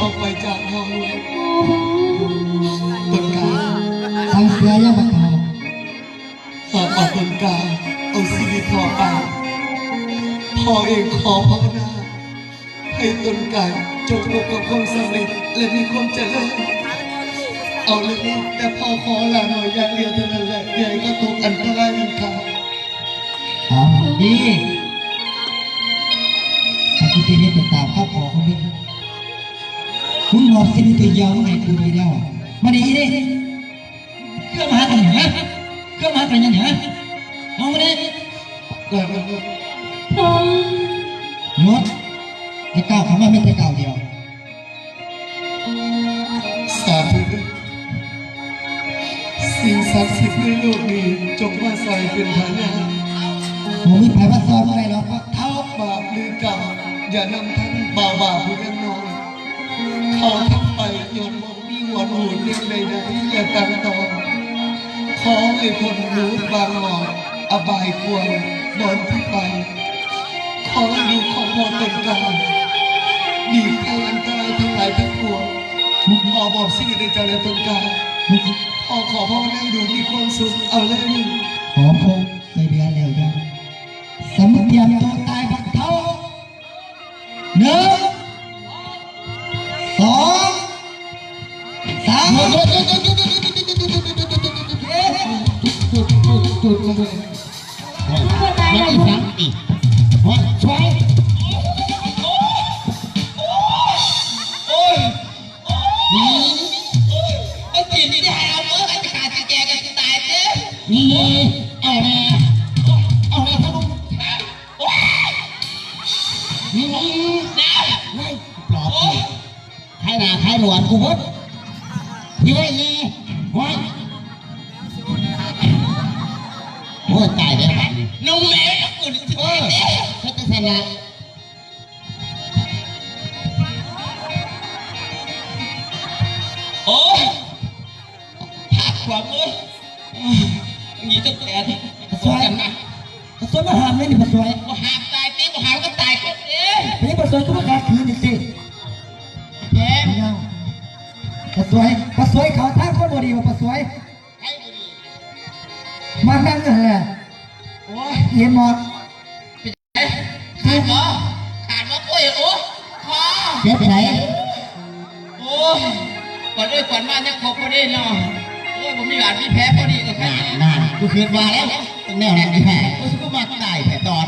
ออกไปจากห้องเลยต้นกาสั่งเสียยังบักเทาฝากเอาต้นกาเอาชีวิตพ่อไปพ่อเองขอภาวนาให้ต้นกาจงประสบความสำเร็จและมีความเจริญเอาเลยแต่พ่อขอลาหน่อยอย่างเดียวเท่านั้นแหละใหญ่ก็ตกอันตรายมันขาดเอาดีถ้าคุณเป็นเนี่ยตามข้าวขอเขาไม่คุณบอกสิ่งที่ยาวไงคุณดีแล้วมาดีดิเครื่องมาหากันเหรอเครื่องมาหากันยังเหรอเอามาดิงดจะก้าวคำว่าไม่แต่ก้าวเดียวสาธุสิ่งศักดิ์สิทธิ์ในโลกนี้จงมาใส่เป็นฐานะผมมีไผ่มาซ้อนอะไรหรอกเท้าบาปหรือกรรมอย่านำท่านบ่าวผู้ยังน้อยเขาทำไปย้อนมองมีหัวหูเรื่องใดๆอย่าตั้งตอขอให้คนรู้บางหมอดอบายควรบอนที่ไปขอดูของพอตนกลางดีทางอันตรายทั้งหลายทั้งปวงพอบอกสิ่งในใจและตนกลางพอขอพ่อนั่งดูมีความสุขเอาเลยขอพงไปเดือนแล้วยังสมเตรียมตัวตายบักเท่า1 2 3จุดมาเลยยังอีกสังอีกช่วยนี่เอาแน่เอาแน่ท่านลุงนี่นะไม่ปลอดภัยใครหนาใครหลวนกูพุทธพี่ไว้นี่ไว้โอ้ตายแล้วนุ่มแม่กูถึงตายแล้วเพชรชนะโอ้หักความเอ้ยนี่จะแก่สวยกันนะสวยมาหามเลยนี่มาสวยมาหามตายตีมาหามก็ตายคนเดียวนี่มาสวยก็มาขาดคืนนี่สิแย่มาสวยเขาท่าคนบดีมาสวยมานั่งกันแหละโอ้ยเย็นหมดขาดบ่โอ้ยโอ้คอเจ็บไหนโอ้ยก่อนด้วยก่อนมาเนี่ยครบพอดีเนาะโอ้ยผมมีหลานมีแพ้พอดีกับแค่นานกูคืนมาแล้วแนวนั้นแพ้กูมาตายแต่ตอน